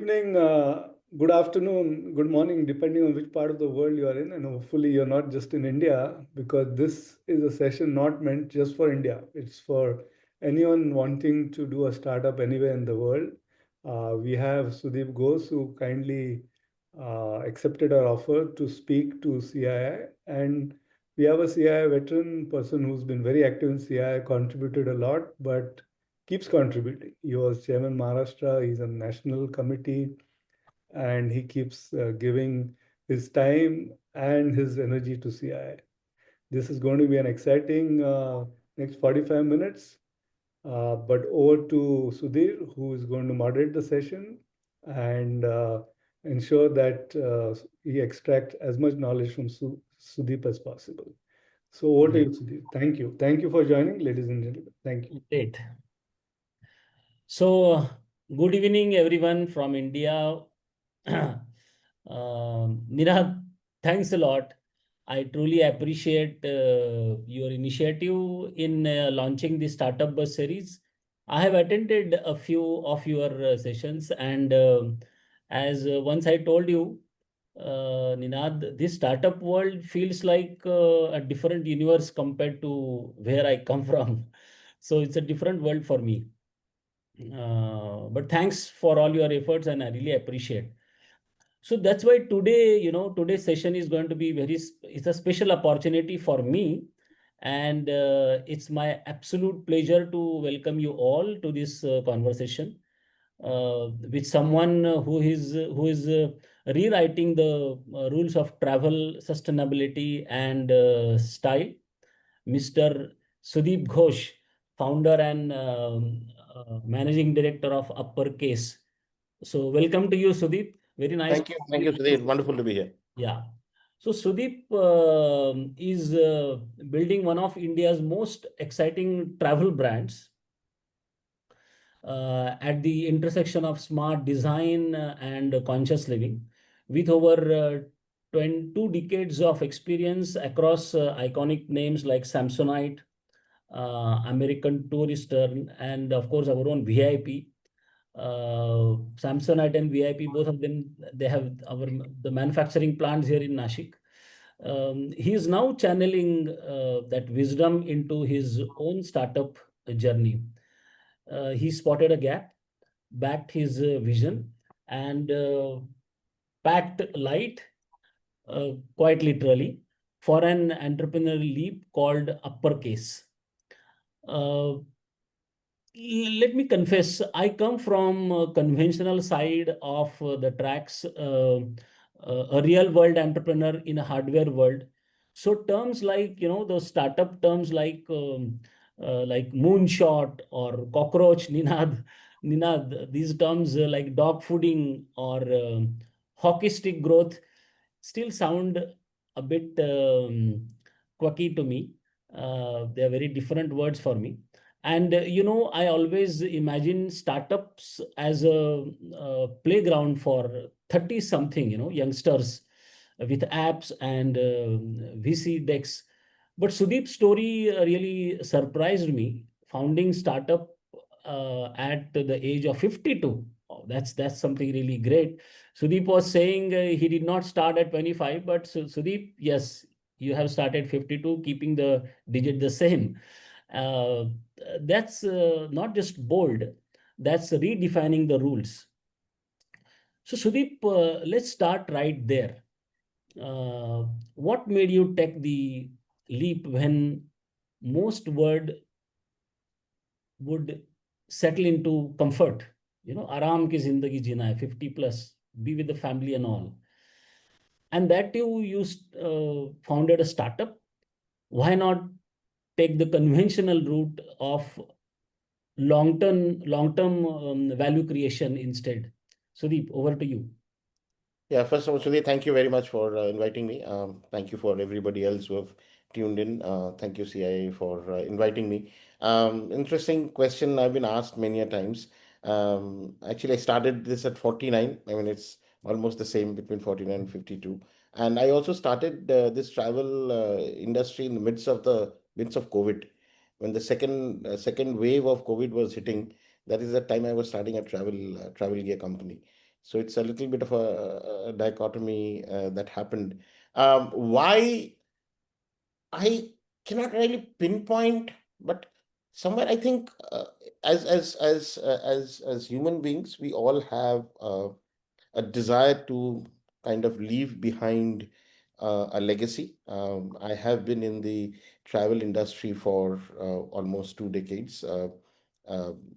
evening, good afternoon, good morning, depending on which part of the world you are in. And hopefully, you're not just in India, because this is a session not meant just for India. It's for anyone wanting to do a startup anywhere in the world. We have Sudip Ghos, who kindly accepted our offer to speak to CII. And we have a CII veteran person who's been very active in CII, contributed a lot, but keeps contributing. He was chairman Maharashtra, he's a national committee, and he keeps giving his time and his energy to CII. This is going to be an exciting next 45 minutes. But over to Sudhir, who is going to moderate the session and ensure that he extract as much knowledge from Sudeep as possible. So over to you, Sudhir. Thank you. Thank you for joining, ladies and gentlemen. Thank you. Great. So, good evening, everyone from India. Nirad, thanks a lot. I truly appreciate your initiative in launching the Startup Bus series. I have attended a few of your sessions, and as once I told you, Ninad, this startup world feels like a different universe compared to where I come from. So it's a different world for me. But thanks for all your efforts, and I really appreciate. So that's why today, today's session is going to be it's a special opportunity for me. And it's my absolute pleasure to welcome you all to this conversation with someone who is rewriting the rules of travel, sustainability, and style, Mr. Sudip Ghosh, founder and managing director of Uppercase. So welcome to you, Sudip. Very nice. Thank you, Sudhir. Wonderful to be here. Yeah. So Sudip is building one of India's most exciting travel brands at the intersection of smart design and conscious living, with over 22 decades of experience across iconic names like Samsonite, American Tourister, and of course our own VIP. Samsonite and VIP, both of them, they have the manufacturing plants here in Nashik. He is now channeling that wisdom into his own startup journey. He spotted a gap, backed his vision, and packed light, quite literally, for an entrepreneurial leap called Uppercase. Let me confess, I come from a conventional side of the tracks, a real world entrepreneur in a hardware world. So terms like, those startup terms like moonshot or cockroach, Ninad, these terms like dog fooding or hockey stick growth still sound a bit quirky to me. They are very different words for me. And I always imagine startups as a playground for 30 something, youngsters with apps and VC decks. But Sudeep's story really surprised me. Founding startup at the age of 52. Oh, that's something really great. Sudeep was saying he did not start at 25, but Sudeep, yes, you have started 52, keeping the digit the same. Uh, that's not just bold, that's redefining the rules. So, Sudeep, let's start right there. What made you take the leap when most would settle into comfort? Aram ki zindagi jina hai, 50 plus, be with the family and all. And that you founded a startup. Why not take the conventional route of long-term value creation instead? Sudeep, over to you. Yeah, first of all, Sudhir, thank you very much for inviting me. Thank you for everybody else who have tuned in. Thank you, CIA, for inviting me. Interesting question I've been asked many a times. Actually, I started this at 49. I mean, it's almost the same between 49 and 52. And I also started this travel industry in the midst of COVID, when the second wave of COVID was hitting. That is the time I was starting a travel gear company. So it's a little bit of a dichotomy that happened. Why I cannot really pinpoint, but somewhere I think as human beings, we all have a desire to kind of leave behind a legacy. I have been in the travel industry for almost 2 decades. Uh,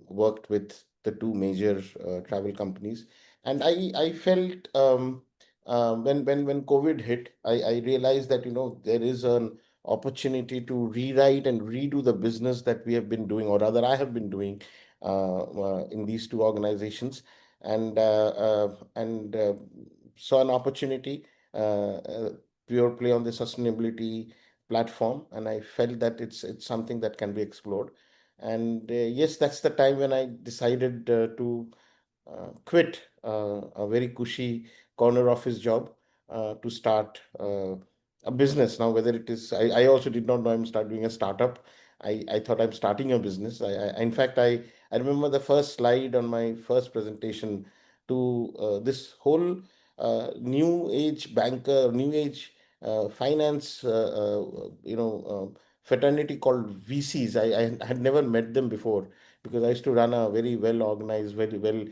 Worked with the two major travel companies, and I felt when COVID hit, I realized that there is an opportunity to rewrite and redo the business that we have been doing, or rather I have been doing in these two organizations, and saw an opportunity, pure play on the sustainability platform, and I felt that it's something that can be explored. And yes, that's the time when I decided to quit a very cushy corner office job to start a business. Now, whether it is, I also did not know I'm start doing a startup. I thought I'm starting a business. In fact, I remember the first slide on my first presentation to this whole new age banker, new age finance, fraternity called VCs. I had never met them before because I used to run a very well organized, very well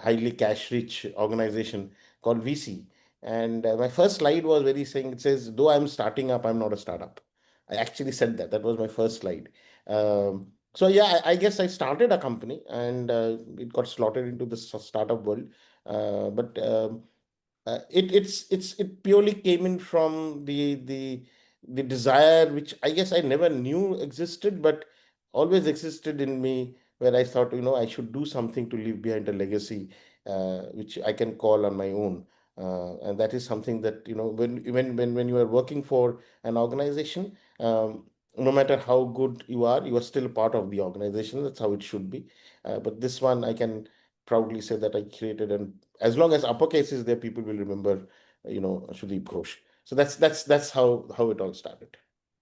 highly cash rich organization called VC. And my first slide was very saying, it says, though I'm starting up, I'm not a startup. I actually said that. That was my first slide. So yeah, I guess I started a company and it got slotted into the startup world. But it purely came in from the desire, which I guess I never knew existed, but always existed in me, where I thought, I should do something to leave behind a legacy, which I can call on my own. And that is something that, when you are working for an organization, no matter how good you are still part of the organization. That's how it should be. But this one, I can proudly say that I created, and as long as uppercase is there, people will remember, Sudip Ghosh. So that's how it all started.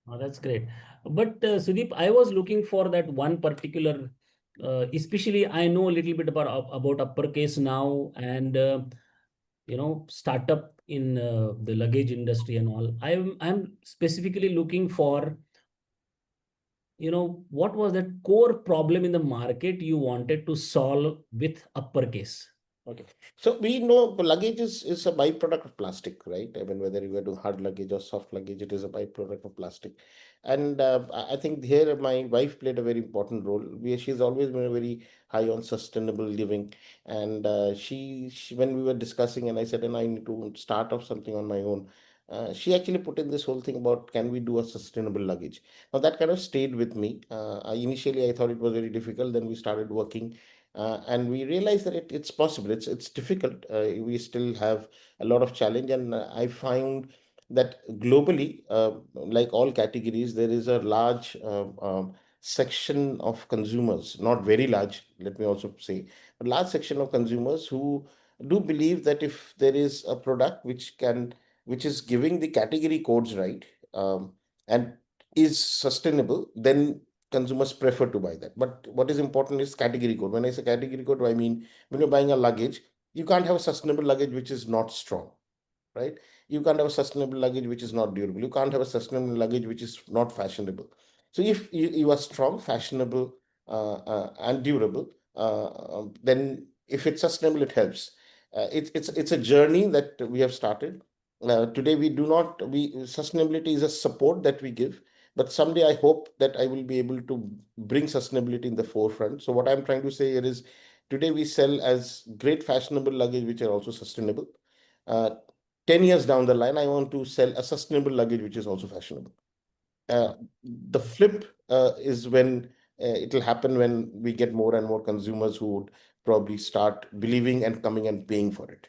Oh, that's great. But Sudeep, I was looking for that one particular, especially I know a little bit about Uppercase now, and startup in the luggage industry and all. I'm specifically looking for, what was that core problem in the market you wanted to solve with Uppercase? Okay. So we know the luggage is a byproduct of plastic, right? I mean, whether you are doing hard luggage or soft luggage, it is a byproduct of plastic. And I think here my wife played a very important role. She's always been very high on sustainable living. And she, when we were discussing, and I said, and I need to start off something on my own. She actually put in this whole thing about, can we do a sustainable luggage? Now that kind of stayed with me. Initially, I thought it was very difficult. Then we started working, and we realize that it's possible. It's difficult. We still have a lot of challenge, and I found that globally, like all categories, there is a large section of consumers, not very large, let me also say, but large section of consumers who do believe that if there is a product which is giving the category codes right, and is sustainable, then consumers prefer to buy that. But what is important is category code. When I say category code, I mean, when you're buying a luggage, you can't have a sustainable luggage which is not strong, right? You can't have a sustainable luggage which is not durable. You can't have a sustainable luggage which is not fashionable. So if you are strong, fashionable, and durable, then if it's sustainable, it helps. It's a journey that we have started. Today we do not we sustainability is a support that we give, but someday I hope that I will be able to bring sustainability in the forefront. So what I'm trying to say here is, today we sell as great fashionable luggage which are also sustainable. uh, 10 years down the line, I want to sell a sustainable luggage which is also fashionable. The flip is when it'll happen, when we get more and more consumers who would probably start believing and coming and paying for it.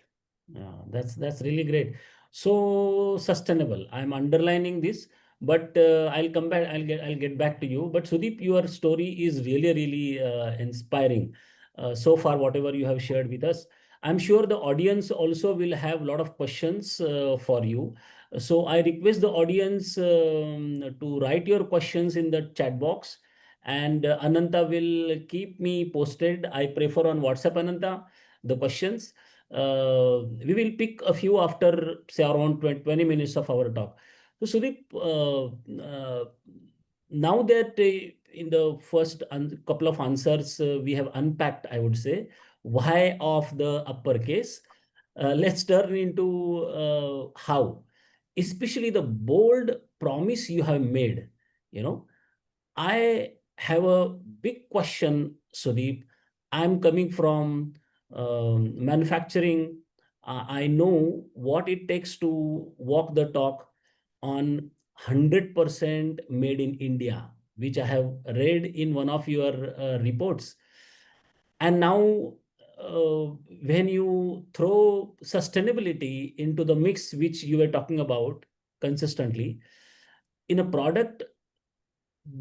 Yeah, that's really great. So sustainable. I'm underlining this, but I'll come back. I'll get back to you. But Sudeep, your story is really inspiring. So far, whatever you have shared with us, I'm sure the audience also will have a lot of questions for you. So I request the audience to write your questions in the chat box, and Ananta will keep me posted. I prefer on WhatsApp, Ananta, the questions. We will pick a few after, say, around 20 minutes of our talk. So, Sudeep, now that in the first couple of answers we have unpacked, I would say, why of the uppercase, let's turn into how, especially the bold promise you have made. You know, I have a big question, Sudeep. I'm coming from manufacturing. I know what it takes to walk the talk on 100% made in India, which I have read in one of your reports. And now, when you throw sustainability into the mix, which you were talking about consistently, in a product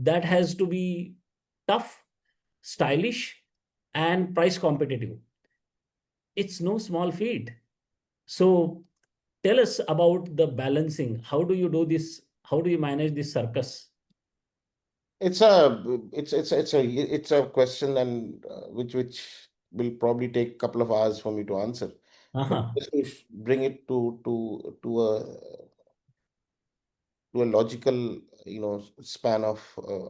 that has to be tough, stylish, and price competitive. It's no small feat. So tell us about the balancing. How do you do this? How do you manage this circus? It's a question, and which will probably take a couple of hours for me to answer. But Uh-huh. just to bring it to a logical, span of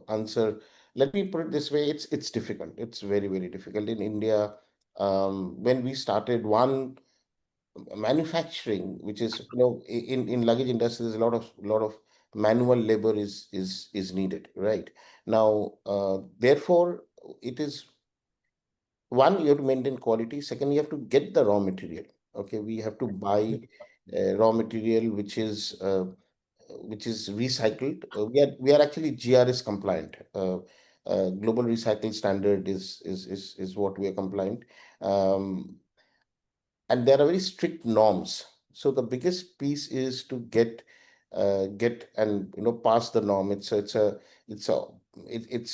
answer. Let me put it this way: it's difficult. It's very, very difficult in India. When we started one manufacturing, which is, in luggage industry, there's a lot of manual labor is needed, right? Now, therefore, it is, one, you have to maintain quality. Second, you have to get the raw material. Okay, we have to buy raw material which is recycled. We are actually GRS compliant. Global Recycle Standard is what we are compliant. Um, and there are very strict norms. So the biggest piece is to get and pass the norm. It's a it's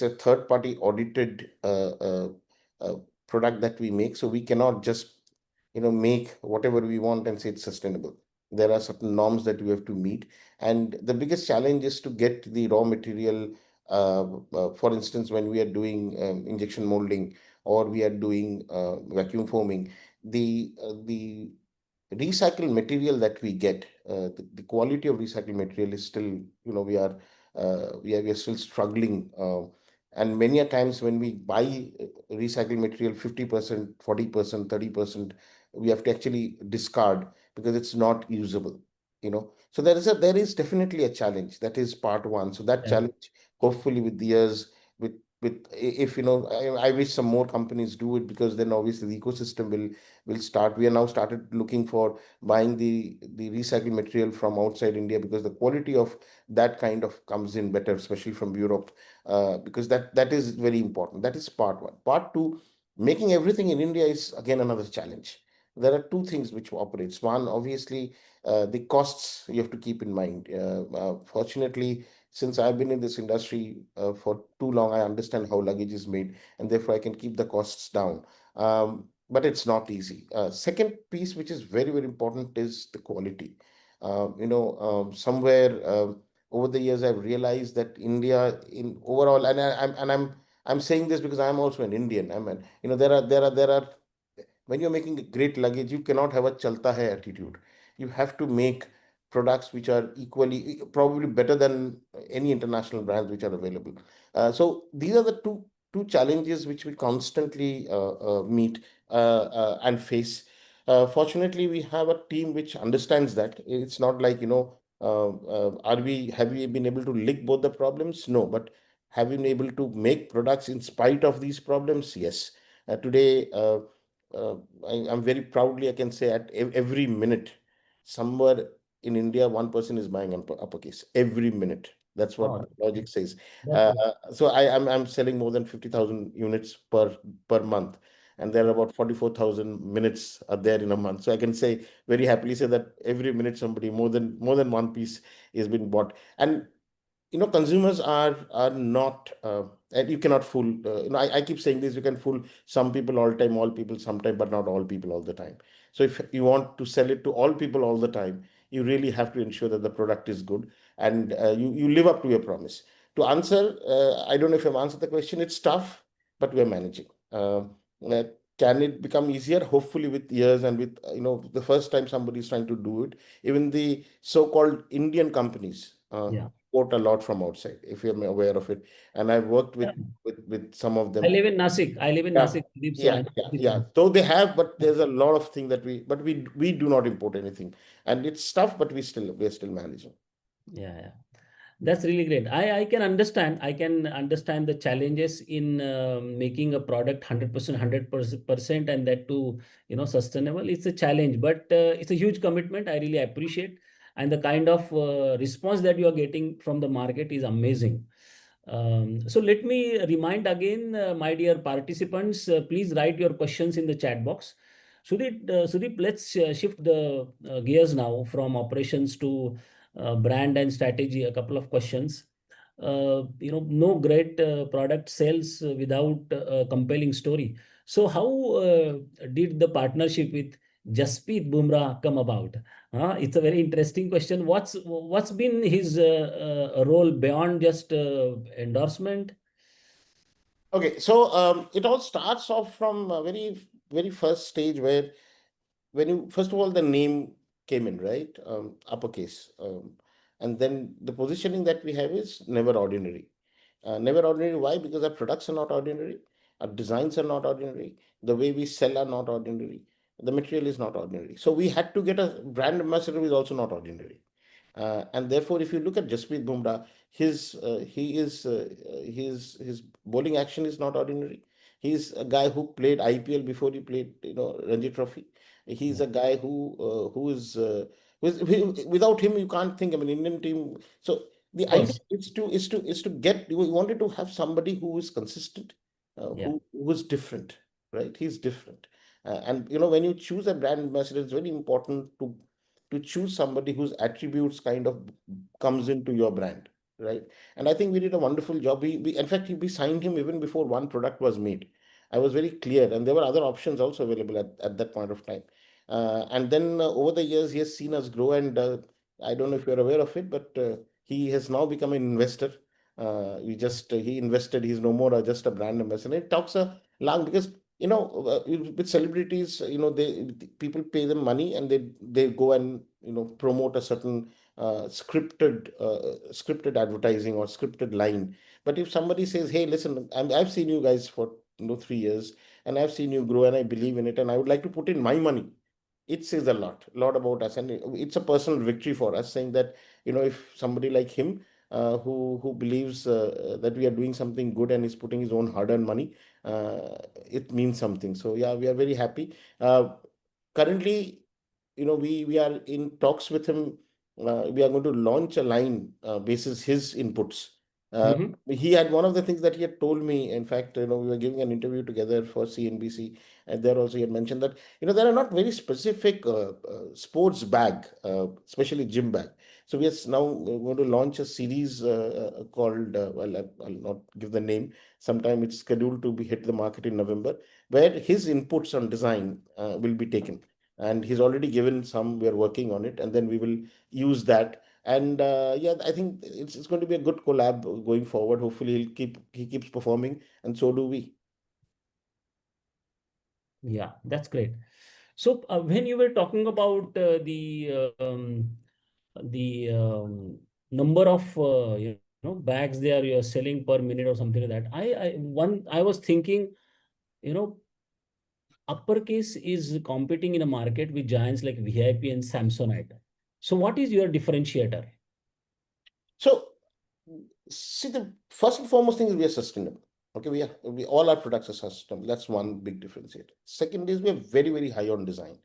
a third party audited uh, product that we make. So we cannot just make whatever we want and say it's sustainable. There are certain norms that we have to meet, and the biggest challenge is to get the raw material. For instance, when we are doing injection molding, or we are doing vacuum foaming, the recycled material that we get, the quality of recycled material is still, we are still struggling. And many a times when we buy recycled material, 50%, 40%, 30%, we have to actually discard because it's not usable. So there is definitely a challenge. That is part one. So that Yeah. challenge, hopefully with the years, with if I wish some more companies do it, because then obviously the ecosystem will start. We are now started looking for buying the recycled material from outside India, because the quality of that kind of comes in better, especially from Europe, because that is very important. That is part one. Part two, making everything in India is again another challenge. There are two things which operates. One, obviously, the costs you have to keep in mind. Fortunately, since I've been in this industry for too long, I understand how luggage is made, and therefore I can keep the costs down. But it's not easy. Second piece, which is very, very important, is the quality. Somewhere over the years, I've realized that India, in overall, and I'm saying this because I'm also an Indian. I mean, there are when you're making a great luggage, you cannot have a chalta hai attitude. You have to make products which are equally, probably better than any international brands which are available. So these are the two challenges which we constantly meet and face. Fortunately, we have a team which understands that. It's not like, have we been able to lick both the problems? No, but have we been able to make products in spite of these problems? Yes. Today, uh, I'm very proudly, I can say, at every minute, somewhere in India, one person is buying uppercase every minute. That's what Oh, the logic says. that's Uh, so I'm selling more than 50,000 units per month, and there are about 44,000 minutes are there in a month. So I can say, very happily say, that every minute somebody, more than one piece is being bought. And consumers are not, and you cannot fool, I keep saying this: you can fool some people all the time, all people sometime, but not all people all the time. So if you want to sell it to all people all the time, you really have to ensure that the product is good, and you live up to your promise. To answer, I don't know if I've answered the question. It's tough, but we're managing. Can it become easier? Hopefully, with years and with the first time somebody is trying to do it. Even the so-called Indian companies Yeah. import a lot from outside, if you're aware of it. And I've worked Yeah. with some of I them. live in Nasik. I live in Yeah, Nasik, Deep, so yeah, I yeah, yeah. So they have, but there's a lot of things that we do not import anything, and it's tough, but we're still managing. yeah, yeah. That's really great. I can understand. I can understand the challenges in making a product 100%, 100%, and that too, sustainable. It's a challenge, but it's a huge commitment. I really appreciate, and the kind of response that you are getting from the market is amazing. So let me remind again, my dear participants, please write your questions in the chat box. Sudip, let's shift the gears now from operations to brand and strategy. A couple of questions. No great product sells without a compelling story. So, how did the partnership with Jasprit Bumrah come about? It's a very interesting question. What's been his role beyond just endorsement? Okay, so it all starts off from a very first stage where when you first of all the name came in, right? Uppercase, and then the positioning that we have is never ordinary. Never ordinary. Why? Because our products are not ordinary, our designs are not ordinary, the way we sell are not ordinary, the material is not ordinary. So we had to get a brand ambassador who is also not ordinary. And therefore, if you look at Jasprit Bumrah, his bowling action is not ordinary. He's a guy who played IPL before he played, Ranji Trophy. He's Yeah, a guy without him you can't think. I mean, Indian team. So the of idea course. is to get. We wanted to have somebody who is consistent, Yeah, who is different, right? He's different, and when you choose a brand ambassador, it's very important to choose somebody whose attributes kind of comes into your brand, right? And I think we did a wonderful job. We in fact we signed him even before one product was made. I was very clear, and there were other options also available at that point of time. And then over the years, he has seen us grow, and I don't know if you're aware of it, but he has now become an investor. He invested. He's no more just a brand ambassador. It talks a long because with celebrities, people pay them money and they go and promote a certain scripted advertising or scripted line. But if somebody says, hey, listen, I've seen you guys for 3 years, and I've seen you grow, and I believe in it, and I would like to put in my money, it says a lot about us, and it's a personal victory for us, saying that if somebody like him, who believes that we are doing something good and is putting his own hard-earned money, it means something. So yeah, we are very happy. Currently, we are in talks with him. We are going to launch a line basis his inputs. uh, hmm, he had one of the things that he had told me. In fact, we were giving an interview together for CNBC, and there also he had mentioned that there are not very specific sports bag, especially gym bag. So we are now going to launch a series called, well, I'll not give the name. Sometime it's scheduled to be hit the market in November, where his inputs on design will be taken, and he's already given some. We are working on it, and then we will use that. And yeah, I think it's going to be a good collab going forward. Hopefully he keeps performing, and so do we. yeah, that's great. So when you were talking about the number of bags they are you're selling per minute or something like that, I was thinking, you know Uppercase is competing in a market with giants like VIP and Samsonite. So what is your differentiator? So, see, the first and foremost thing is we are sustainable. Okay, we all our products are sustainable. That's one big differentiator. Second is we are very high on design.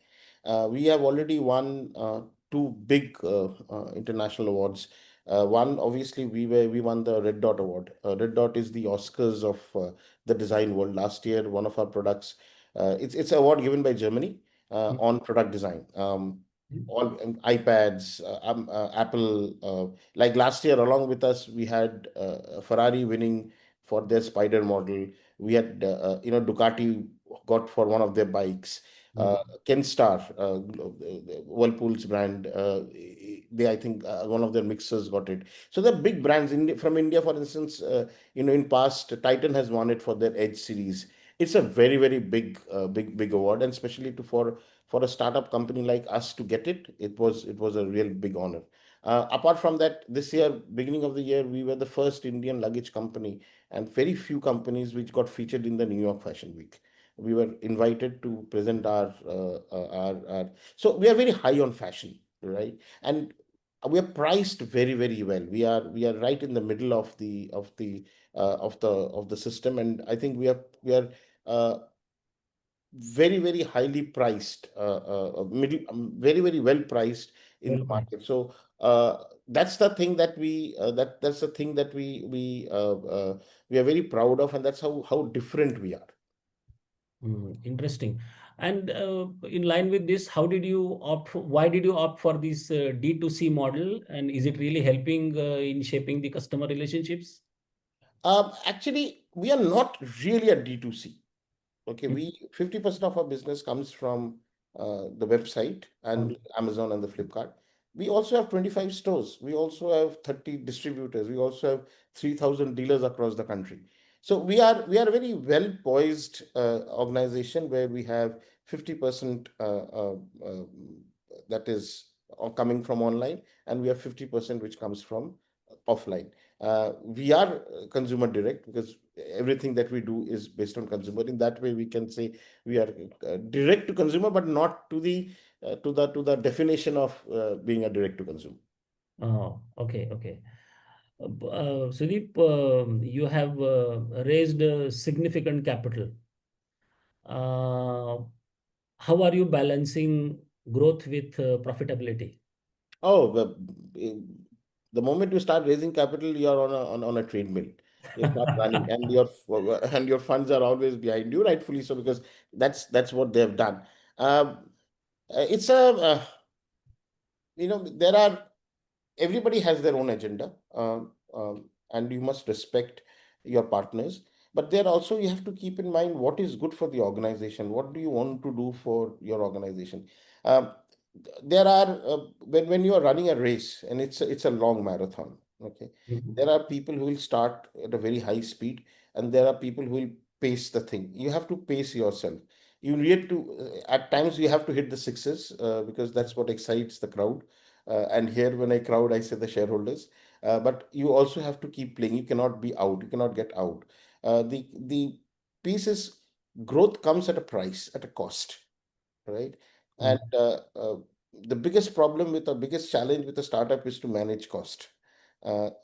We have already won two big international awards. One, obviously, we won the Red Dot Award. Red Dot is the Oscars of the design world. Last year, one of our products, it's an award given by Germany on product design. All iPads, Apple. Like last year, along with us, we had Ferrari winning for their Spider model. We had Ducati got for one of their bikes. Uh, Mhm. Kenstar, Whirlpool's brand, they I think one of their mixers got it. So the big brands from India, for instance, in past Titan has won it for their Edge series. It's a very, very big, big award, and especially for a startup company like us to get it, it was a real big honor. Apart from that, this year, beginning of the year, we were the first Indian luggage company, and very few companies which got featured in the New York Fashion Week. We were invited to present our so we are very high on fashion, right? And we are priced very, very well. We are right in the middle of the system, and I think we are uh, very, very highly priced, middle, very, very well priced in the Well, fine. market. So that's the thing that that's the thing that we are very proud of, and that's how different we are. Interesting. And in line with this, how did you opt? Why did you opt for this D2C model? And is it really helping in shaping the customer relationships? Actually, we are not really a D2C. Okay, Mm. we 50% of our business comes from the website and Um, Amazon and the Flipkart. We also have 25 stores. We also have 30 distributors. We also have 3,000 dealers across the country. So we are a very well poised organization where we have 50% that is coming from online, and we have 50% which comes from offline. We are consumer direct because everything that we do is based on consumer. In that way, we can say we are direct to consumer, but not to the definition of being a direct to consumer. Oh, okay, okay. Sudeep, you have raised significant capital. Uh, how are you balancing growth with profitability? Oh, the moment you start raising capital, you are on a treadmill. You start running, and your funds are always behind you, rightfully so, because that's what they have done. Um, it's a there are everybody has their own agenda, and you must respect your partners. But there also you have to keep in mind what is good for the organization. What do you want to do for your organization? Um, there are when you are running a race, and it's a long marathon. Okay, Mhm. there are people who will start at a very high speed, and there are people who will pace the thing. You have to pace yourself. You need to at times you have to hit the sixes because that's what excites the crowd, and here, when I crowd, I say the shareholders. But you also have to keep playing. You cannot be out. You cannot get out. The piece is growth comes at a price, at a cost, right? And Mhm. the biggest problem with the biggest challenge with a startup is to manage cost.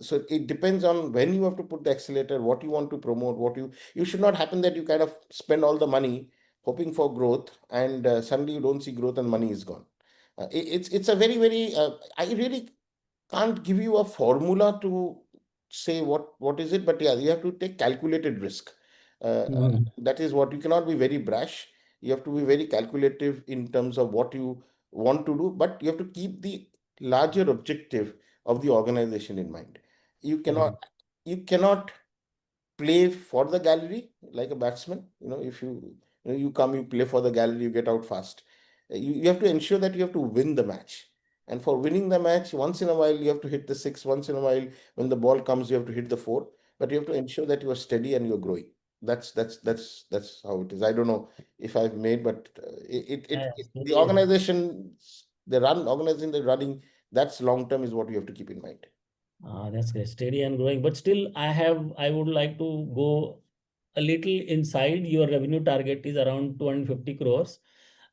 So it depends on when you have to put the accelerator, what you want to promote, you should not happen that you kind of spend all the money hoping for growth, and suddenly you don't see growth and money is gone. It's a very, very I really can't give you a formula to say what is it, but yeah, you have to take calculated risk. Mhm. That is what, you cannot be very brash. You have to be very calculative in terms of what you want to do, but you have to keep the larger objective of the organization in mind. You Mhm. cannot you cannot play for the gallery like a batsman. If you come, you play for the gallery, you get out fast. You have to ensure that you have to win the match. And for winning the match, once in a while, you have to hit the six. Once in a while, when the ball comes, you have to hit the four. But you have to ensure that you are steady and you're growing. That's how it is. I don't know if I've made, but Yes, the really. organization, organizing the running, that's long term is what you have to keep in mind. That's great. Steady and growing. But still, I would like to go a little inside. Your revenue target is around 250 crores,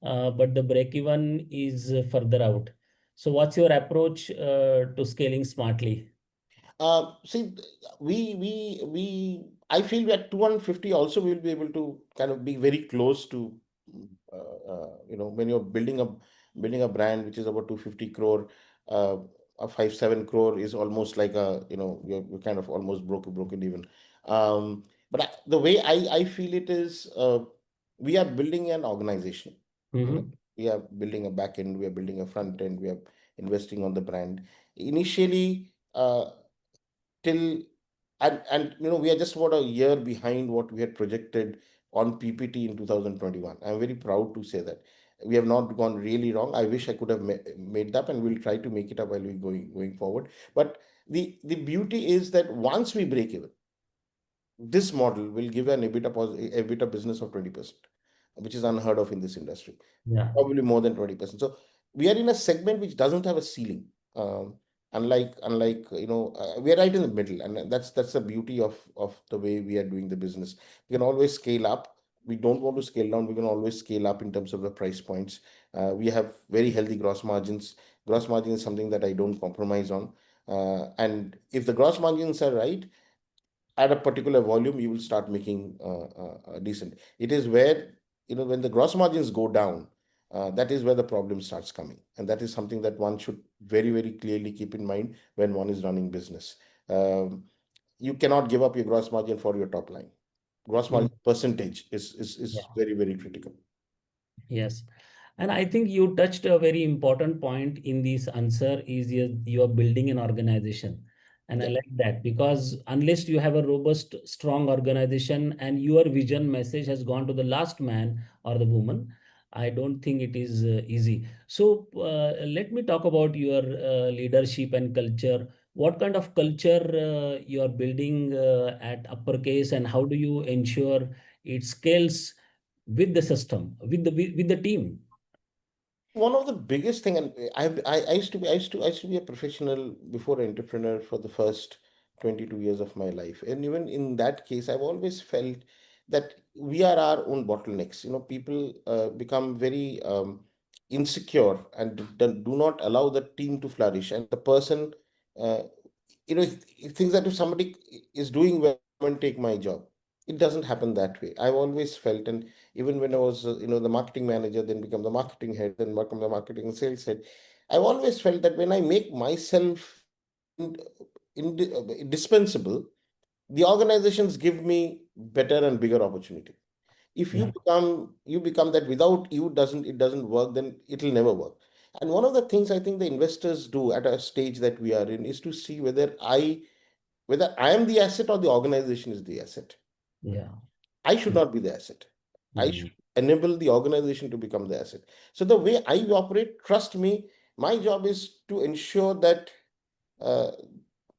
but the break even is further out. So what's your approach to scaling smartly? See, I feel at 250 also we'll be able to kind of be very close to, when you're building a brand which is about 250 crore, uh, a 5-7 crore is almost like you're kind of almost broken even. But the way I feel it is, we are building an organization. Mm-hmm. We are building a back end, we are building a front end, we are investing on the brand. Initially, till we are just about a year behind what we had projected on PPT in 2021. I'm very proud to say that we have not gone really wrong. I wish I could have made that, and we'll try to make it up while we going forward. But the beauty is that once we break even, this model will give an EBITDA business of 20%, which is unheard of in this industry, Yeah. probably more than 20%. So we are in a segment which doesn't have a ceiling. Unlike we are right in the middle, and that's the beauty of the way we are doing the business. We can always scale up. We don't want to scale down. We can always scale up in terms of the price points. We have very healthy gross margins. Gross margin is something that I don't compromise on. And if the gross margins are right, at a particular volume, you will start making decent. It is where, when the gross margins go down, that is where the problem starts coming. And that is something that one should very, very clearly keep in mind when one is running business. Um, you cannot give up your gross margin for your top line. Gross Mm. margin percentage is Yeah. very, very critical. Yes. And I think you touched a very important point in this answer is you are building an organization. And I Yeah. like that because unless you have a robust, strong organization and your vision message has gone to the last man or the woman, I don't think it is easy. So let me talk about your leadership and culture. What kind of culture you are building at Uppercase, and how do you ensure it scales with the system, with the team? One of the biggest thing, and I used to be a professional before an entrepreneur for the first 22 years of my life, and even in that case, I've always felt that we are our own bottlenecks. People become very insecure and do not allow the team to flourish, and the person, uh, if thinks that if somebody is doing well, come and take my job. It doesn't happen that way. I've always felt, and even when I was, the marketing manager, then become the marketing head, then become the marketing and sales head. I've always felt that when I make myself in, indispensable, the organizations give me better and bigger opportunity. If Yeah. you become that without you it doesn't work, then it'll never work. And one of the things I think the investors do at a stage that we are in is to see whether I am the asset or the organization is the asset. Yeah. I should not be the asset. I Mm. should enable the organization to become the asset. So the way I operate, trust me, my job is to ensure that uh,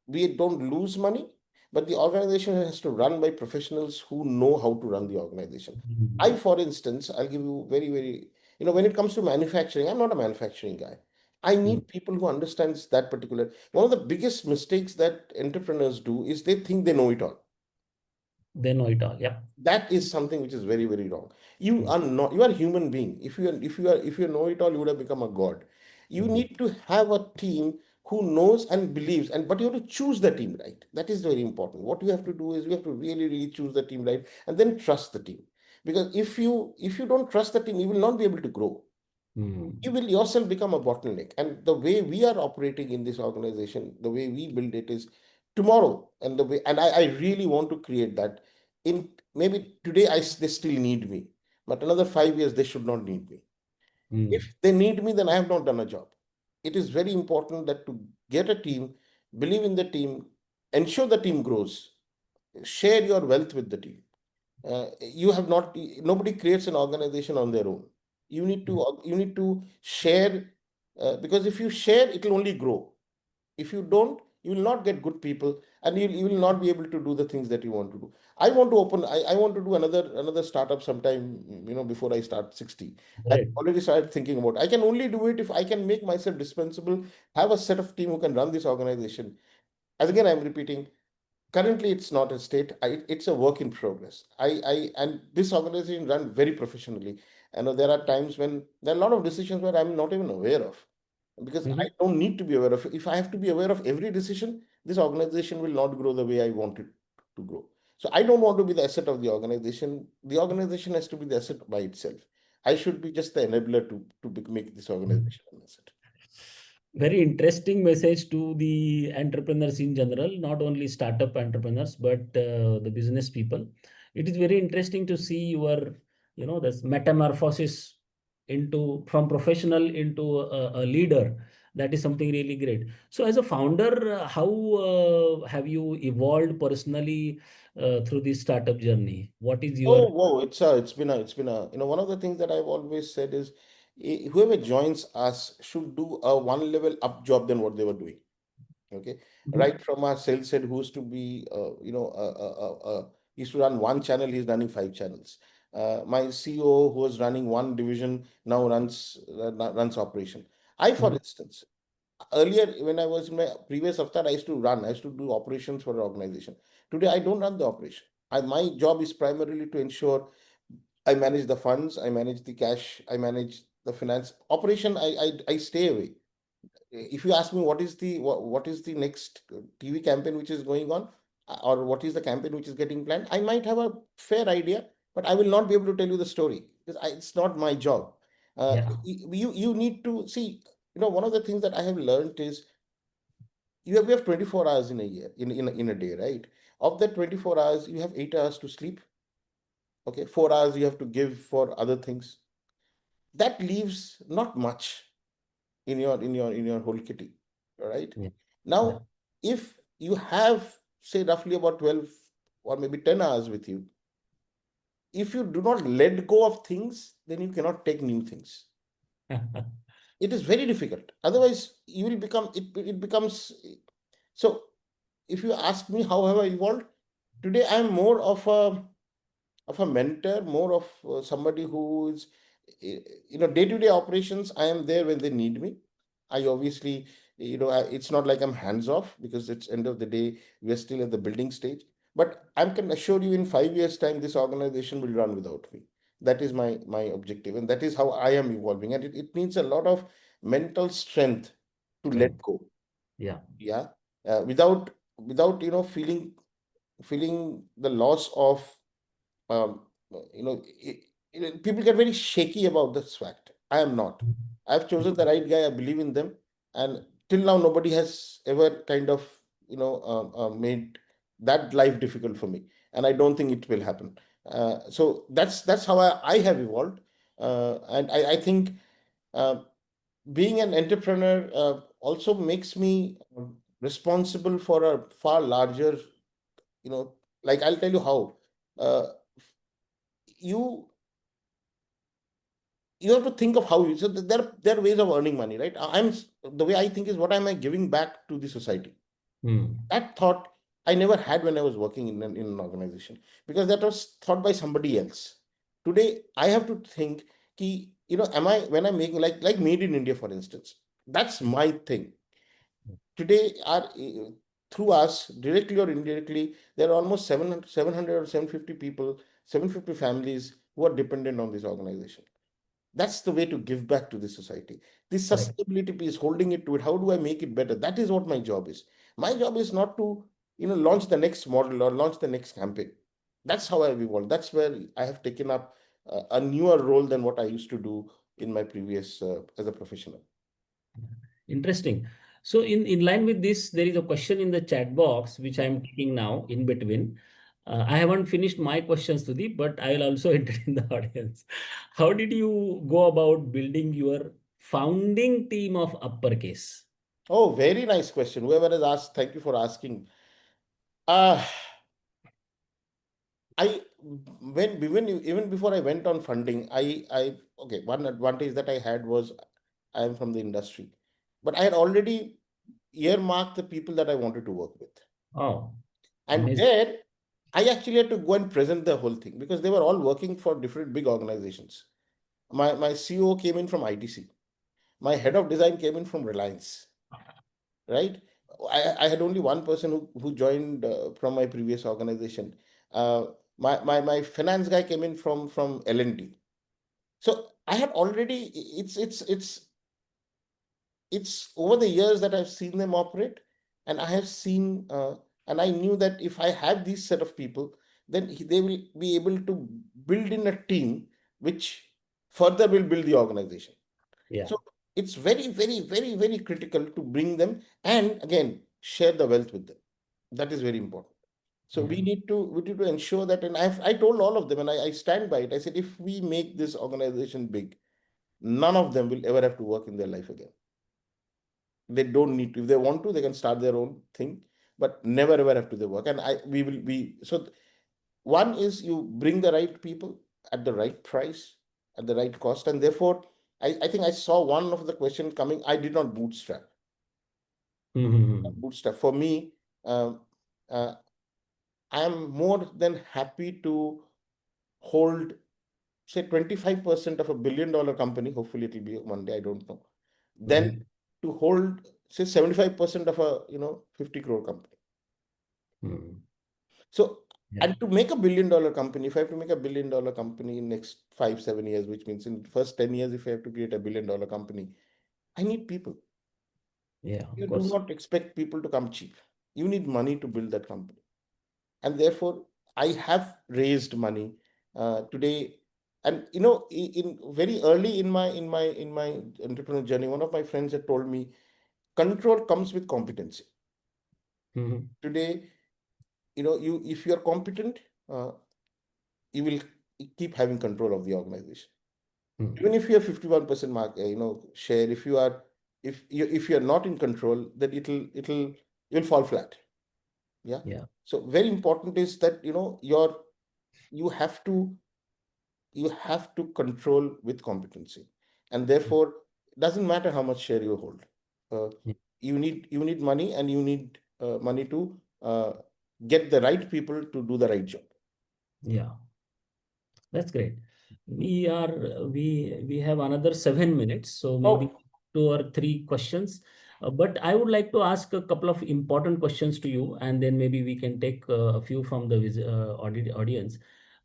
we don't lose money, but the organization has to run by professionals who know how to run the organization. Mm. For instance, I'll give you very, very, when it comes to manufacturing, I'm not a manufacturing guy. I Mm. need people who understands that particular. One of the biggest mistakes that entrepreneurs do is they think they know it all. They know it all. Yeah. That is something which is very, very wrong. Mm. You are a human being. If you know it all, you would have become a god. You Mm. need to have a team who knows and believes, but you have to choose the team right. That is very important. What you have to do is you have to really, really choose the team right, and then trust the team. Because if you don't trust the team, you will not be able to grow. You Mm. will yourself become a bottleneck. And the way we are operating in this organization, the way we build it is tomorrow. And the way, and I really want to create that. In maybe today, they still need me, but another 5 years they should not need me. Mm. If they need me, then I have not done a job. It is very important that to get a team, believe in the team, ensure the team grows, share your wealth with the team. You have not Nobody creates an organization on their own. You need to share, because if you share it will only grow. If you don't, you will not get good people, and you will not be able to do the things that you want to do. I want to do another startup sometime, before I start 60. I Great. already started thinking about, I can only do it if I can make myself dispensable, have a set of team who can run this organization. As again, I'm repeating, currently it's not a state. It's a work in progress. And this organization run very professionally. I know there are times when there are a lot of decisions where I'm not even aware of, because I Mhm. don't need to be aware of. If I have to be aware of every decision, this organization will not grow the way I want it to grow. So I don't want to be the asset of the organization. The organization has to be the asset by itself. I should be just the enabler to make this organization an asset. Very interesting message to the entrepreneurs in general, not only startup entrepreneurs, but the business people. It is very interesting to see your, this metamorphosis into from professional into a leader. That is something really great. So, as a founder, how have you evolved personally through this startup journey? What is your Oh, whoa! It's been a. One of the things that I've always said is, whoever joins us should do a one level up job than what they were doing. Okay, Mhm. right from our sales head who used to be, He used to run one channel, he's running 5 channels. My CEO, who was running one division, now runs operation. I, for Mhm. instance, earlier when I was in my previous avatar, I used to do operations for an organization. Today, I don't run the operation. My job is primarily to ensure I manage the funds, I manage the cash, I manage the finance. Operation, I stay away. If you ask me what is the next TV campaign which is going on, or what is the campaign which is getting planned, I might have a fair idea, but I will not be able to tell you the story because it's not my job. Yeah. You need to see. One of the things that I have learned is we have 24 hours in a year, in a day, right? Of that 24 hours, you have 8 hours to sleep. Okay, 4 hours you have to give for other things. That leaves not much in your whole kitty, right? Yeah. Yeah. Now, if you have, say, roughly about 12 or maybe 10 hours with you, if you do not let go of things, then you cannot take new things. It is very difficult. Otherwise, you will become it becomes so. If you ask me how have I evolved, today I am more of a mentor, more of somebody who is, day-to-day operations. I am there when they need me. I obviously, it's not like I'm hands off because it's end of the day, we are still at the building stage. But I can assure you, in 5 years' time, this organization will run without me. That is my objective, and that is how I am evolving. And it needs a lot of mental strength to let Strength. go. Yeah. Yeah, without feeling the loss of um, people get very shaky about this fact. I am not. I've chosen the right guy. I believe in them, and till now, nobody has ever kind of made that life difficult for me, and I don't think it will happen. So that's how I have evolved, and I think uh, being an entrepreneur also makes me responsible for a far larger, like I'll tell you how. Uh, you you have to think of how you so there are ways of earning money, right? The way I think is, what am I giving back to the society? Hmm. That thought I never had when I was working in an organization, because that was thought by somebody else. Today I have to think, am I, when I'm making, like Made in India, for instance, that's my thing. Today, through us, directly or indirectly, there are almost 700 or 750 people, 750 families who are dependent on this organization. That's the way to give back to the society. This Correct. sustainability piece, holding it to it, how do I make it better? That is what my job is. My job is not to, launch the next model or launch the next campaign. That's how I've evolved. That's where I have taken up a newer role than what I used to do in my previous as a professional. Interesting. So in line with this, there is a question in the chat box, which I'm taking now in between. I haven't finished my questions, Sudeep, but I will also entertain the audience. How did you go about building your founding team of Uppercase? Oh, very nice question. Whoever has asked, thank you for asking. Uh, I even before I went on funding, okay, one advantage that I had was I am from the industry, but I had already earmarked the people that I wanted to work with. Oh, And amazing. there, I actually had to go and present the whole thing because they were all working for different big organizations. My CEO came in from ITC. My head of design came in from Reliance, right? I had only one person who joined from my previous organization. Uh, my finance guy came in from L&D. So I had already, it's over the years that I've seen them operate, and I have seen, and I knew that if I have these set of people, then they will be able to build in a team which further will build the organization. Yeah. So it's very, very, very, very critical to bring them and again share the wealth with them. That is very important. So Yeah. we need to ensure that, and I told all of them, and I stand by it. I said, if we make this organization big, none of them will ever have to work in their life again. They don't need to. If they want to, they can start their own thing, but never ever have to they work. And I we will be so. One is, you bring the right people at the right price, at the right cost, and therefore I think I saw one of the question coming. I did not bootstrap. Mm-hmm. Bootstrap for me. Um, uh, I am more than happy to hold, say, 25% of $1 billion company. Hopefully, it will be one day. I don't know. Then Mhm. to hold, say, 75% of a 50 crore company. Mhm. So, Yeah. and to make a $1 billion company, if I have to make a $1 billion company in next 5, 7 years, which means in the first 10 years, if I have to create a $1 billion company, I need people. Yeah, of You do course. not expect people to come cheap. You need money to build that company. And therefore, I have raised money today. And in very early in my entrepreneurial journey, one of my friends had told me, control comes with competency. Mhm. Today, you if you are competent, uh, you will keep having control of the organization. Mhm. Even if you have 51% mark, share, if you are not in control, then you'll fall flat. Yeah. Yeah. So very important is that you have to you have to control with competency, and therefore it doesn't matter how much share you hold. Uh, you need money, and you need money to get the right people to do the right job. Yeah. That's great. We have another 7 minutes, so maybe Oh, 2 or 3 questions. But I would like to ask a couple of important questions to you, and then maybe we can take a few from the audience.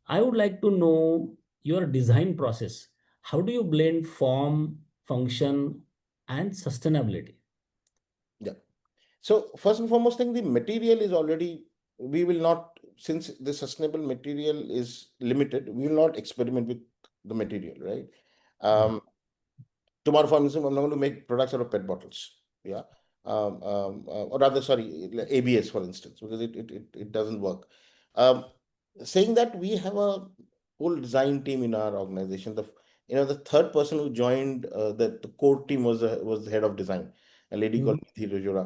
I would like to know your design process. How do you blend form, function, and sustainability? yeah. So first and foremost thing, the material is already, we will not, since the sustainable material is limited, we will not experiment with the material, right? Mm. Um, Tomorrow, for instance, I'm not going to make products out of PET bottles. Yeah. Or rather, sorry, like ABS, for instance, because it doesn't work. Um, Saying that, we have a whole design team in our organization. The third person who joined the core team was the head of design, a lady called Mhm. Nithi Rajora.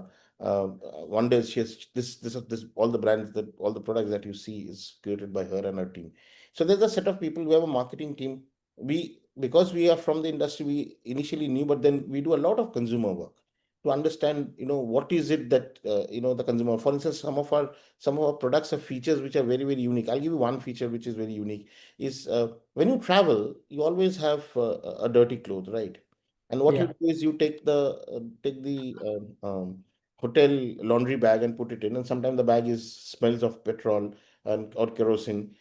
One day she has this all the brands, that all the products that you see is created by her and her team. So there's a set of people. We have a marketing team. Because we are from the industry, we initially knew, but then we do a lot of consumer work to understand what is it that the consumer, for instance, some of our products have features which are very, very unique. I'll give you one feature which is very unique. Is when you travel, you always have a dirty cloth, right? And what you Yeah. do is you take the hotel laundry bag and put it in, and sometimes the bag is smells of petrol and or kerosene,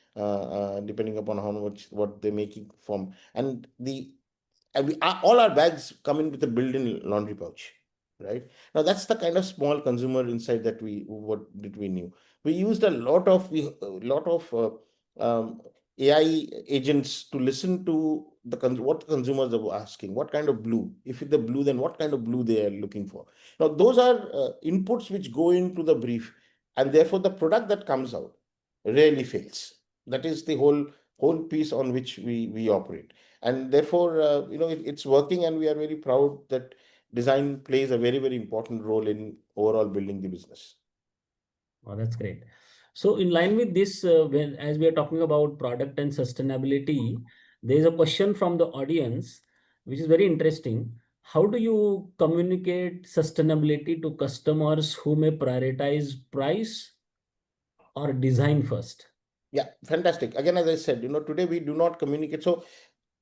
depending upon how much what they're making from. And all our bags come in with a built-in laundry pouch, right? Now that's the kind of small consumer insight that what did we knew. We used a lot of AI agents to listen to what the consumers are asking, what kind of blue. If it's the blue, then what kind of blue they are looking for. Now those are inputs which go into the brief, and therefore the product that comes out rarely fails. That is the whole piece on which we operate, and therefore it's working, and we are very proud that design plays a very, very important role in overall building the business. Oh, that's great. So, in line with this, when as we are talking about product and sustainability, there is a question from the audience, which is very interesting. How do you communicate sustainability to customers who may prioritize price or design first? Yeah, fantastic. Again, as I said, today we do not communicate. So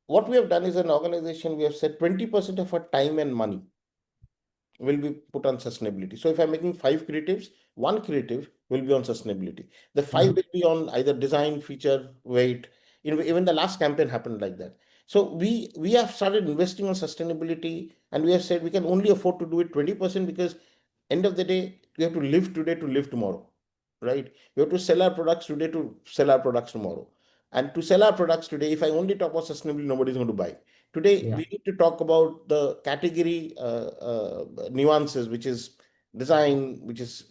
what we have done is, an organization, we have said 20% of our time and money will be put on sustainability. So if I'm making five creatives, one creative will be on sustainability. The five Mhm. will be on either design, feature, weight. Even the last campaign happened like that. So we have started investing on sustainability, and we have said we can only afford to do it 20%, because end of the day, we have to live today to live tomorrow, right? We have to sell our products today to sell our products tomorrow. And to sell our products today, if I only talk about sustainability, nobody's going to buy. Today, Yeah. we need to talk about the category nuances, which is design, which is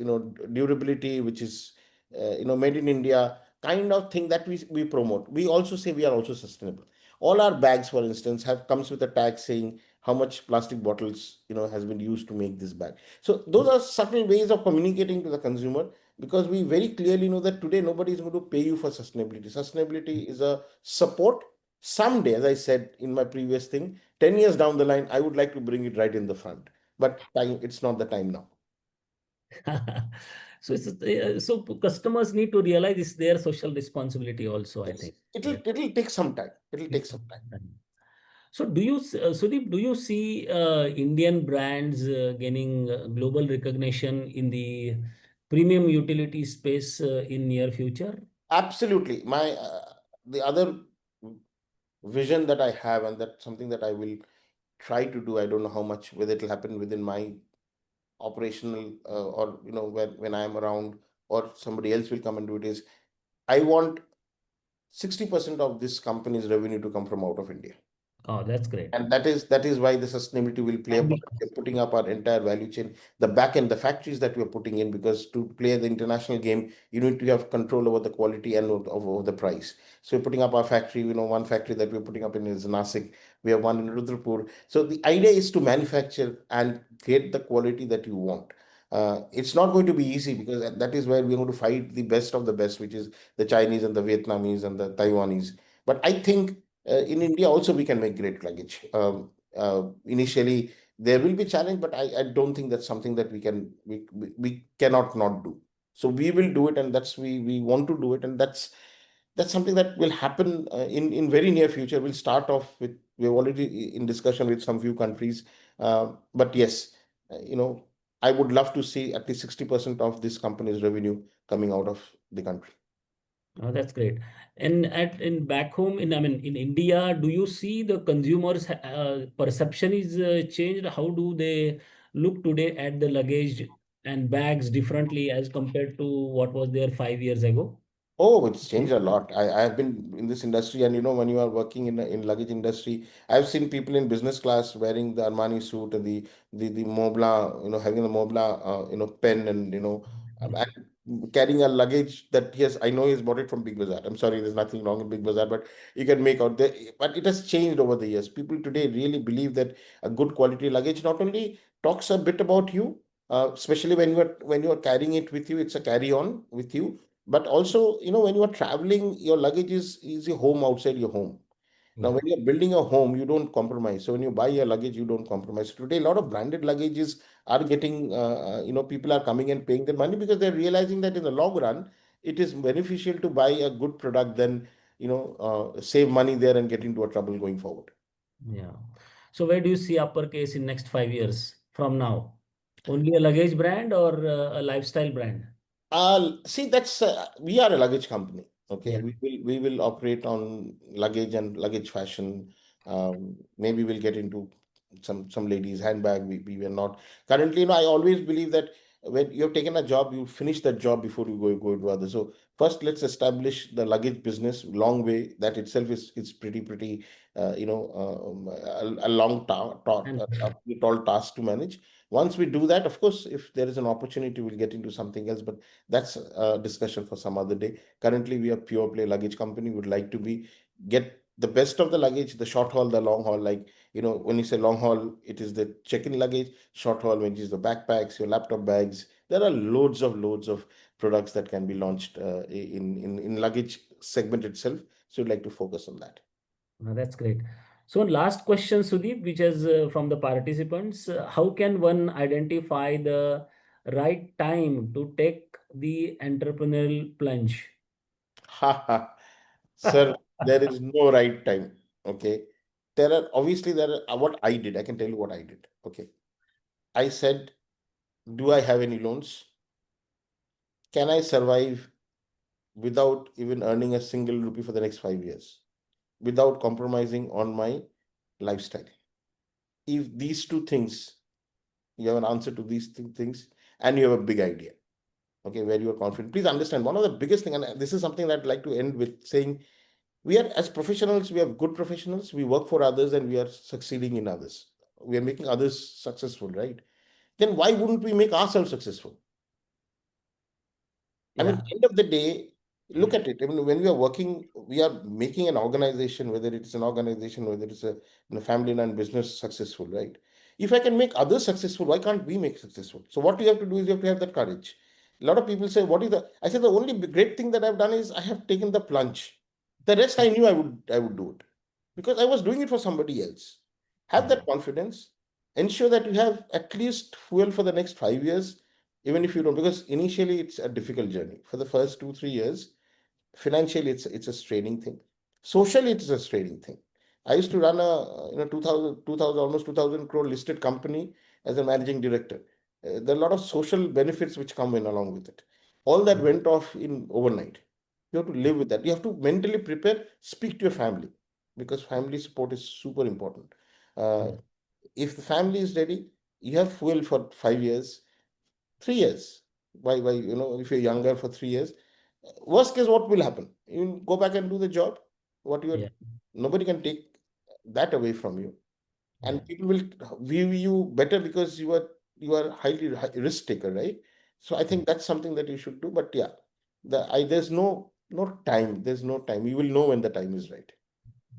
durability, which is made in India, kind of thing that we promote. We also say we are also sustainable. All our bags, for instance, have comes with a tag saying how much plastic bottles has been used to make this bag. So those are subtle ways of communicating to the consumer, because we very clearly know that today nobody is going to pay you for sustainability. Sustainability is a support. Someday, as I said in my previous thing, 10 years down the line, I would like to bring it right in the front. But time, it's not the time now. So so customers need to realize it's their social responsibility also, I Yes, think. it'll Yeah. it'll take some time. It'll take some time. So Sudeep, do you see Indian brands gaining global recognition in the premium utility space in near future? Absolutely. My the other vision that I have, and that's something that I will try to do. I don't know how much whether it'll happen within my operational or when I am around or somebody else will come and do it. Is I want 60% of this company's revenue to come from out of India. Oh, that's great. And that is why the sustainability will play a part. Ambitious. We're putting up our entire value chain, the back end, the factories that we're putting in, because to play the international game, you need to have control over the quality and over the price. So we're putting up our factory. One factory that we're putting up in is Nasik. We have one in Rudrapur. So the idea is to manufacture and get the quality that you want. It's not going to be easy, because that is where we're going to fight the best of the best, which is the Chinese and the Vietnamese and the Taiwanese. But I think in India also we can make great luggage. Initially there will be challenge, but I don't think that's something that we cannot not do. So we will do it, and we want to do it, and that's something that will happen in very near future. We'll start off with, we're already in discussion with some few countries, but yes, I would love to see at least 60% of this company's revenue coming out of the country. Oh, that's great. And in back home in, I mean, in India, do you see the consumers perception is changed? How do they look today at the luggage and bags differently as compared to what was there 5 years ago? Oh, it's changed a lot. I've been in this industry, and when you are working in luggage industry, I've seen people in business class wearing the Armani suit and the Mobla, having the Mobla, pen, and and carrying a luggage that, yes, I know he's bought it from Big Bazaar. I'm sorry, there's nothing wrong with Big Bazaar, but you can make out there. But it has changed over the years. People today really believe that a good quality luggage not only talks a bit about you, especially when you are carrying it with you, it's a carry on with you, but also, when you are traveling, your luggage is your home outside your home. Now, Yeah. when you're building a home, you don't compromise. So when you buy your luggage, you don't compromise. Today, a lot of branded luggages are getting, people are coming and paying their money, because they're realizing that in the long run, it is beneficial to buy a good product than, save money there and get into a trouble going forward. Yeah. So where do you see Uppercase in next 5 years from now? Only a luggage brand or a lifestyle brand? See, that's we are a luggage company. Yeah. Okay, we will operate on luggage and luggage fashion. Maybe we'll get into some ladies' handbag. We will not currently. I always believe that when you've taken a job, you finish that job before you go into others. So first, let's establish the luggage business. Long way. That itself is pretty a long And a pretty tall task to manage. Once we do that, of course, if there is an opportunity, we'll get into something else. But that's a discussion for some other day. Currently, we are pure play luggage company. Would like to get the best of the luggage, the short haul, the long haul. Like, when you say long haul, it is the check-in luggage. Short haul, which is the backpacks, your laptop bags. There are loads of products that can be launched in luggage segment itself. So we'd like to focus on that. that's great. So last question, Sudeep, which is from the participants. How can one identify the right time to take the entrepreneurial plunge? Sir, there is no right time. Okay. There are what I did. I can tell you what I did. Okay. I said, do I have any loans? Can I survive without even earning a single rupee for the next 5 years, without compromising on my lifestyle? If these two things, you have an answer to these two things, and you have a big idea, okay, where you are confident. Please understand, one of the biggest thing, and this is something that I'd like to end with saying, we are, as professionals, we are good professionals. We work for others and we are succeeding in others. We are making others successful, right? Then why wouldn't we make ourselves successful? I mean, Yeah. end of the day, look at it. I mean, when we are working, we are making an organization, whether it's an organization, whether it's a family-run business, successful, right? If I can make others successful, why can't we make successful? So what you have to do is you have to have that courage. A lot of people say, "What is the?" I said, "The only great thing that I've done is I have taken the plunge. The rest I knew I would do it, because I was doing it for somebody else." Have Yeah. that confidence. Ensure that you have at least fuel for the next 5 years. even if you don't, because initially it's a difficult journey. For the first 2 3 years, financially it's a straining thing. Socially, it's a straining thing. I used to run a 2000 almost 2000 crore listed company as a managing director. There are a lot of social benefits which come in along with it. All that went off in overnight. You have to live with that. You have to mentally prepare, speak to your family, because family support is super important. Uh, if the family is ready, you have fuel for 5 years, 3 years. Why, if you're younger for 3 years, worst case, what will happen? You go back and do the job. What you are, Yeah, nobody can take that away from you, yeah, and people will view you better because you are highly risk taker, right? So I yeah. think that's something that you should do. But yeah, there's no time. There's no time. You will know when the time is right.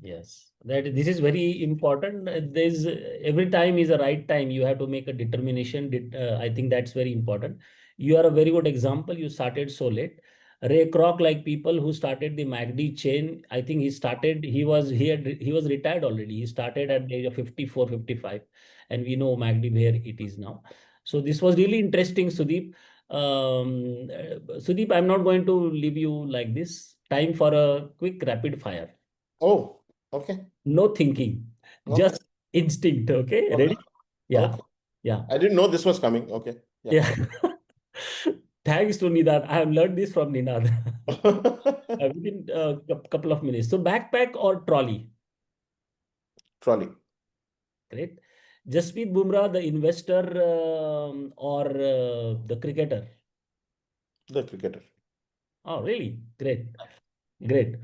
Yes, that this is very important. There's every time is a right time. You have to make a determination. I think that's very important. You are a very good example. You started so late. Ray Kroc, like people who started the MACD chain, I think he started. He was retired already. He started at the age of 54, 55, and we know MACD where it is now. So this was really interesting, Sudeep. Sudeep, I'm not going to leave you like this. Time for a quick rapid fire. Oh, okay, No thinking, okay, just instinct. Okay, okay, ready? Yeah, okay. yeah, I didn't know this was coming. Okay, yeah. yeah. Thanks to Nidad. I have learned this from Nidad within a couple of minutes. So, backpack or trolley? Trolley, Great. Jasprit Bumrah, the investor or the cricketer? the cricketer, Oh, really? Great, great.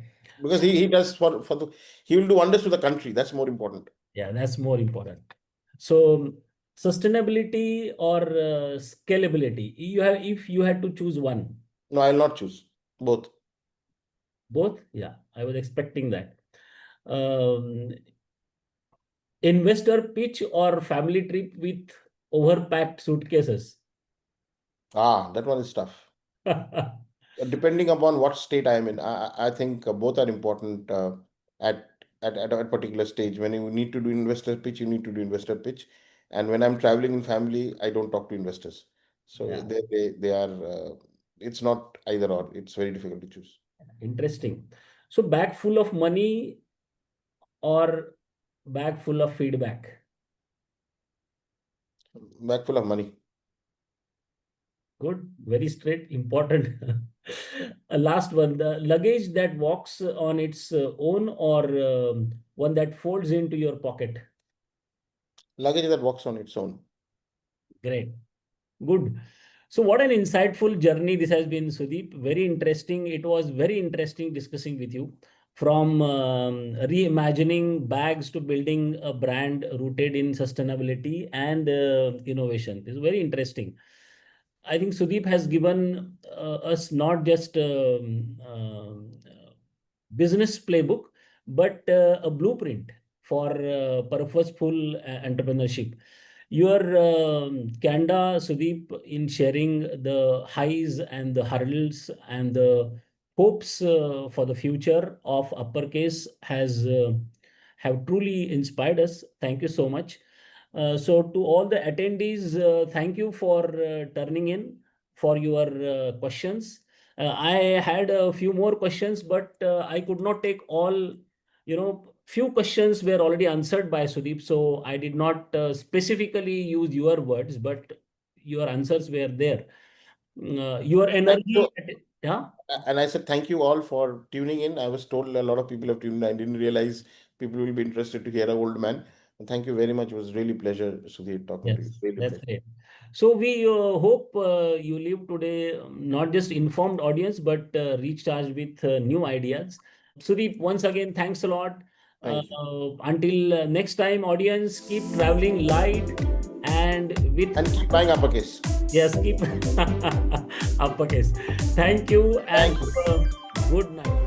because So, he does for the he will do wonders to the country. That's more important. yeah, that's more important. So, sustainability or scalability? If you had to choose one. No, I'll not choose both. Both? Yeah, I was expecting that. Um, Investor pitch or family trip with overpacked suitcases? That one is tough. Depending upon what state I am in, I think both are important at, at a particular stage. When you need to do investor pitch, you need to do investor pitch. And when I'm traveling in family, I don't talk to investors. So Yeah, they are, it's not either or. It's very difficult to choose. interesting. So, bag full of money or bag full of feedback? Bag full of money. Good, very straight, important. A last one, the luggage that walks on its own or one that folds into your pocket. Luggage that walks on its own. Great. Good. So, what an insightful journey this has been, Sudeep. Very interesting. It was very interesting discussing with you from reimagining bags to building a brand rooted in sustainability and innovation. It's very interesting. I think Sudeep has given us not just business playbook, but a blueprint for purposeful entrepreneurship. Your Kanda, Sudeep, in sharing the highs and the hurdles and the hopes for the future of Uppercase has have truly inspired us. Thank you so much. So to all the attendees, thank you for turning in for your questions. I had a few more questions, but I could not take all. Few questions were already answered by Sudeep, so I did not specifically use your words, but your answers were there. Your Thank energy, you. yeah. And I said thank you all for tuning in. I was told a lot of people have tuned in. I didn't realize people will be interested to hear an old man. And thank you very much. It was really pleasure, Sudhir, talking to you. Yes, Really that's pleasure. great. So we hope you leave today not just informed audience, but recharged with new ideas. Sudeep, once again, thanks a lot. Thank you. Until next time, audience, keep traveling light and with, And keep buying uppercase. yes, keep uppercase. Thank you and Thank you. good night.